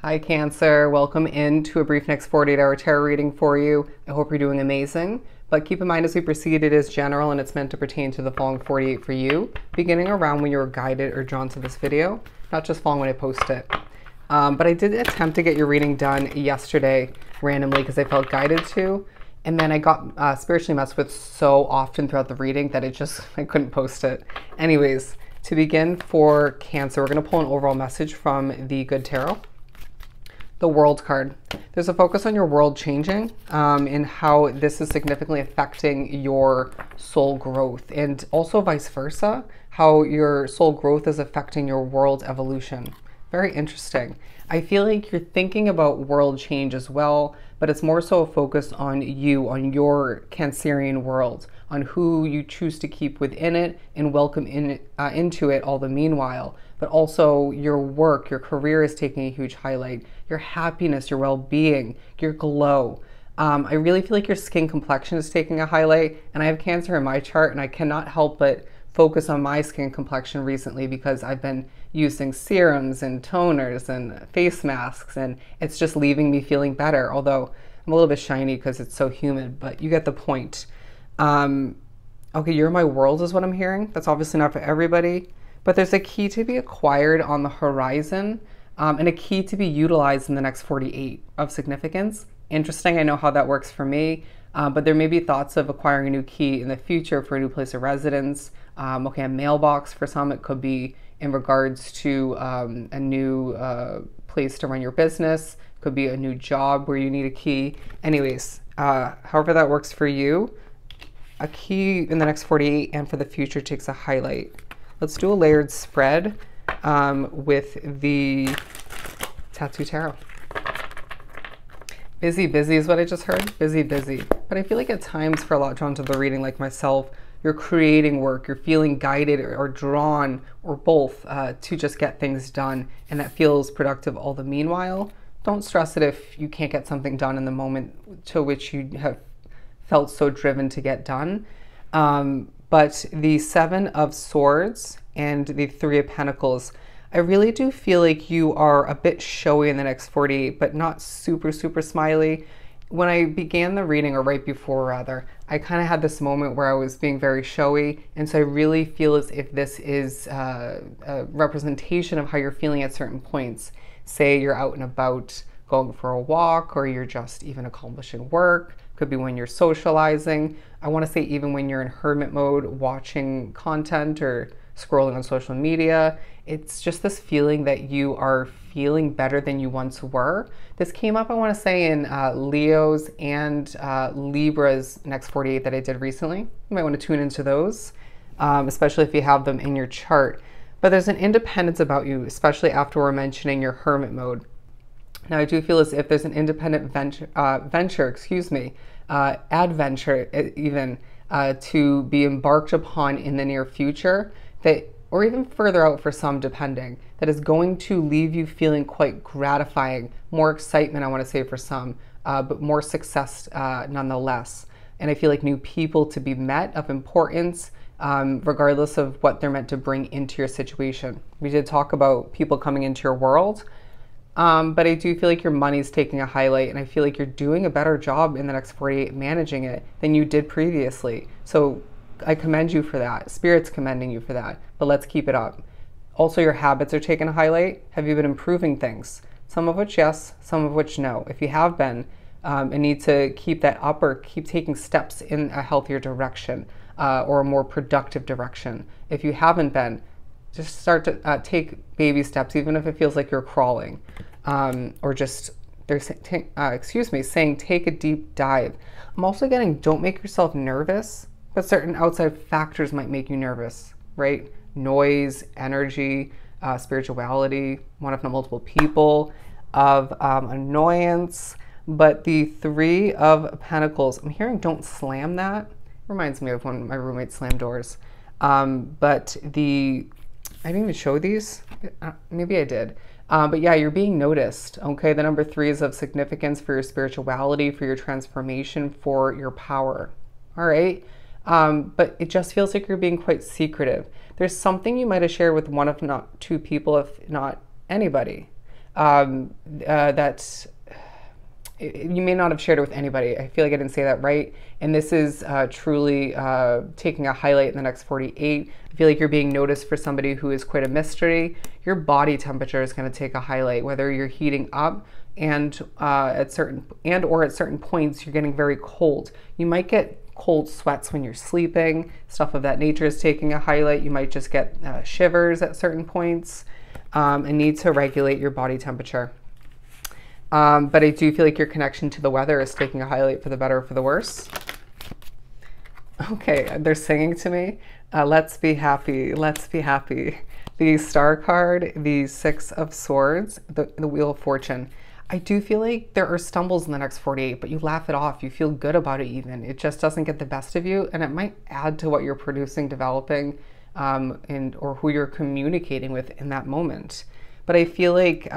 Hi Cancer, welcome into a brief next 48-hour tarot reading for you. I hope you're doing amazing, but keep in mind as we proceed it is general and it's meant to pertain to the following 48 for you, beginning around when you were guided or drawn to this video, not just following when I post it. But I did attempt to get your reading done yesterday randomly because I felt guided to, and then I got spiritually messed with so often throughout the reading that I couldn't post it. Anyways, to begin for Cancer, we're going to pull an overall message from the Good Tarot. The World card. There's a focus on your world changing and how this is significantly affecting your soul growth, and also vice versa, how your soul growth is affecting your world evolution. Very interesting. I feel like you're thinking about world change as well, but it's more so focused on you, on your Cancerian world, on who you choose to keep within it and welcome into it all the meanwhile. But also your work, your career is taking a huge highlight, your happiness, your well-being, your glow. I really feel like your skin complexion is taking a highlight, and I have Cancer in my chart and I cannot help but focus on my skin complexion recently because I've been using serums and toners and face masks, and it's just leaving me feeling better, although I'm a little bit shiny because it's so humid, but you get the point. Okay, you're my world is what I'm hearing. That's obviously not for everybody, but there's a key to be acquired on the horizon and a key to be utilized in the next 48 of significance. Interesting, I know how that works for me, but there may be thoughts of acquiring a new key in the future for a new place of residence. Okay, a mailbox for some, it could be in regards to a new place to run your business, could be a new job where you need a key. Anyways, however that works for you, a key in the next 48 and for the future takes a highlight. Let's do a layered spread with the Tattoo Tarot. Busy, busy is what I just heard. Busy, busy. But I feel like at times for a lot drawn to the reading like myself, you're creating work, you're feeling guided or drawn or both to just get things done, and that feels productive all the meanwhile. Don't stress it if you can't get something done in the moment to which you have felt so driven to get done. But the Seven of Swords and the Three of Pentacles, I really do feel like you are a bit showy in the next 48, but not super, super smiley. When I began the reading, or right before rather, I kind of had this moment where I was being very showy, and so I really feel as if this is a representation of how you're feeling at certain points. Say you're out and about going for a walk, or you're just even accomplishing work. Could be when you're socializing. I want to say even when you're in hermit mode, watching content or scrolling on social media. It's just this feeling that you are feeling better than you once were. This came up, I want to say, in Leo's and Libra's next 48 that I did recently. You might want to tune into those, especially if you have them in your chart. But there's an independence about you, especially after we're mentioning your hermit mode. Now, I do feel as if there's an independent adventure even, to be embarked upon in the near future, that, or even further out for some depending, that is going to leave you feeling quite gratifying, more excitement I want to say for some, but more success nonetheless. And I feel like new people to be met of importance, regardless of what they're meant to bring into your situation. We did talk about people coming into your world, but I do feel like your money's taking a highlight, and I feel like you're doing a better job in the next 48 managing it than you did previously. So I commend you for that. Spirit's commending you for that, but let's keep it up. Also, your habits are taking a highlight. Have you been improving things? Some of which yes, some of which no. If you have been, and need to keep that up or keep taking steps in a healthier direction or a more productive direction. If you haven't been, just start to take baby steps, even if it feels like you're crawling, or just saying take a deep dive. I'm also getting don't make yourself nervous, but certain outside factors might make you nervous, right? Noise, energy, spirituality, one if not multiple people, of annoyance. But the Three of Pentacles, I'm hearing don't slam that. Reminds me of when my roommate slammed doors. But I didn't even show these. Maybe I did. But yeah, you're being noticed, okay? The number 3 is of significance for your spirituality, for your transformation, for your power, all right? But it just feels like you're being quite secretive. There's something you might have shared with one, if not two people, if not anybody. that you may not have shared it with anybody. I feel like I didn't say that right. And this is truly taking a highlight in the next 48. I feel like you're being noticed for somebody who is quite a mystery. Your body temperature is going to take a highlight, whether you're heating up and at certain points you're getting very cold. You might get cold sweats when you're sleeping. Stuff of that nature is taking a highlight. You might just get shivers at certain points and need to regulate your body temperature. But I do feel like your connection to the weather is taking a highlight for the better or for the worse. Okay, they're singing to me. Let's be happy. Let's be happy. The Star card, the Six of Swords, the Wheel of Fortune. I do feel like there are stumbles in the next 48, but you laugh it off. You feel good about it even. It just doesn't get the best of you, and it might add to what you're producing, developing, or who you're communicating with in that moment. But I feel like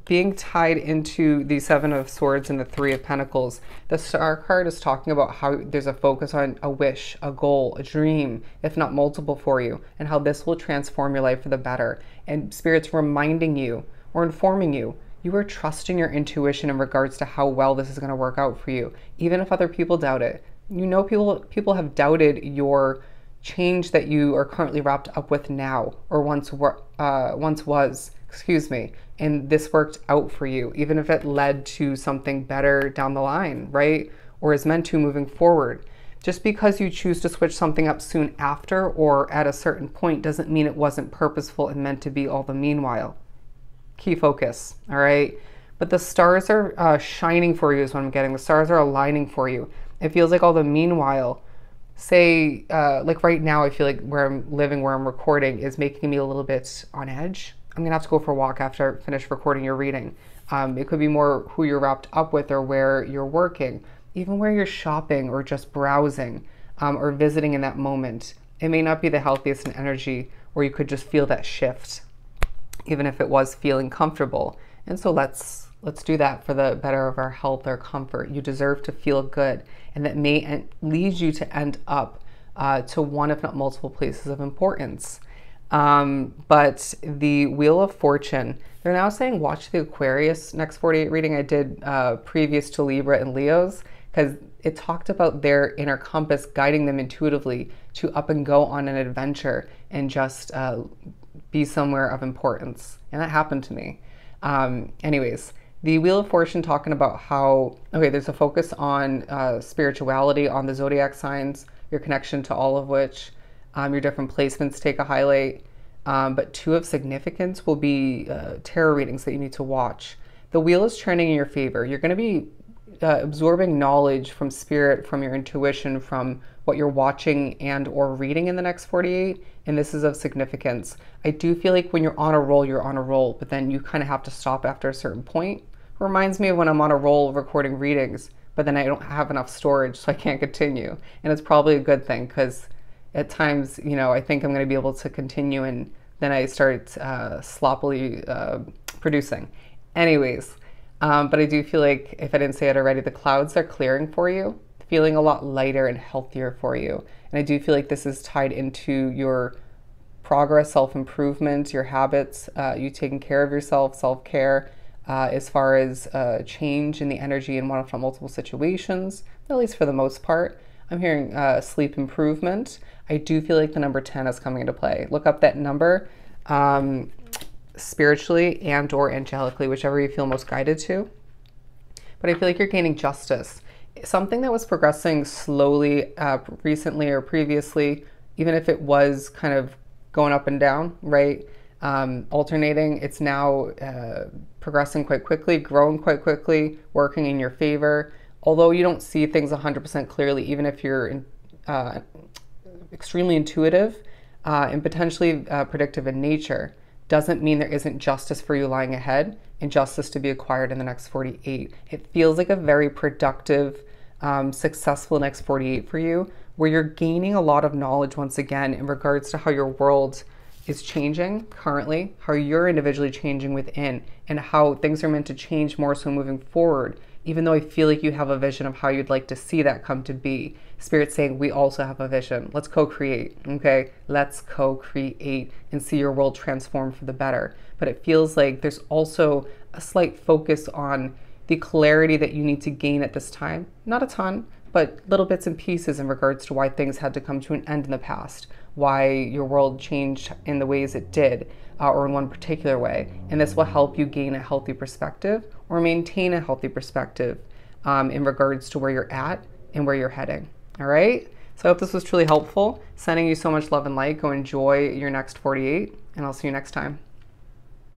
being tied into the Seven of Swords and the Three of Pentacles, the Star card is talking about how there's a focus on a wish, a goal, a dream, if not multiple for you, and how this will transform your life for the better. And Spirit's reminding you or informing you, you are trusting your intuition in regards to how well this is going to work out for you, even if other people doubt it. You know, people have doubted your change that you are currently wrapped up with now, or once was. Excuse me, and this worked out for you, even if it led to something better down the line, right? Or is meant to moving forward. Just because you choose to switch something up soon after or at a certain point doesn't mean it wasn't purposeful and meant to be all the meanwhile. Key focus, all right? But the stars are shining for you is what I'm getting. The stars are aligning for you. It feels like all the meanwhile, say, like right now, I feel like where I'm living, where I'm recording is making me a little bit on edge. I'm gonna have to go for a walk after I finish recording your reading. It could be more who you're wrapped up with or where you're working, even where you're shopping or just browsing or visiting in that moment. It may not be the healthiest in energy, or you could just feel that shift, even if it was feeling comfortable. And so let's do that for the better of our health or comfort. You deserve to feel good, and that may lead you to end up to one, if not multiple places of importance. But the Wheel of Fortune, they're now saying watch the Aquarius next 48 reading I did previous to Libra and Leo's, because it talked about their inner compass guiding them intuitively to up and go on an adventure and just be somewhere of importance. And that happened to me. Anyways, the Wheel of Fortune talking about how, okay, there's a focus on spirituality, on the zodiac signs, your connection to all of which. Your different placements take a highlight, but two of significance will be tarot readings that you need to watch. The wheel is trending in your favor. You're going to be absorbing knowledge from spirit, from your intuition, from what you're watching and or reading in the next 48, and this is of significance. I do feel like when you're on a roll, you're on a roll, but then you kind of have to stop after a certain point. It reminds me of when I'm on a roll recording readings, but then I don't have enough storage, so I can't continue. And it's probably a good thing, because at times, you know, I think I'm going to be able to continue, and then I start sloppily producing. Anyways, but I do feel like, if I didn't say it already, the clouds are clearing for you, feeling a lot lighter and healthier for you. And I do feel like this is tied into your progress, self-improvement, your habits, you taking care of yourself, self-care, as far as change in the energy in one, if not multiple situations, at least for the most part. I'm hearing sleep improvement. I do feel like the number 10 is coming into play. Look up that number spiritually and or angelically, whichever you feel most guided to. But I feel like you're gaining justice. Something that was progressing slowly recently or previously, even if it was kind of going up and down, right? Alternating, it's now progressing quite quickly, growing quite quickly, working in your favor. Although you don't see things 100% clearly, even if you're extremely intuitive and potentially predictive in nature, doesn't mean there isn't justice for you lying ahead and justice to be acquired in the next 48. It feels like a very productive, successful next 48 for you, where you're gaining a lot of knowledge once again in regards to how your world is changing currently, how you're individually changing within, and how things are meant to change more so moving forward. Even though I feel like you have a vision of how you'd like to see that come to be. Spirit's saying we also have a vision. Let's co-create, okay? Let's co-create and see your world transform for the better. But it feels like there's also a slight focus on the clarity that you need to gain at this time. Not a ton, but little bits and pieces in regards to why things had to come to an end in the past, why your world changed in the ways it did, or in one particular way. And this will help you gain a healthy perspective or maintain a healthy perspective in regards to where you're at and where you're heading. All right? So I hope this was truly helpful. Sending you so much love and light. Go enjoy your next 48, and I'll see you next time.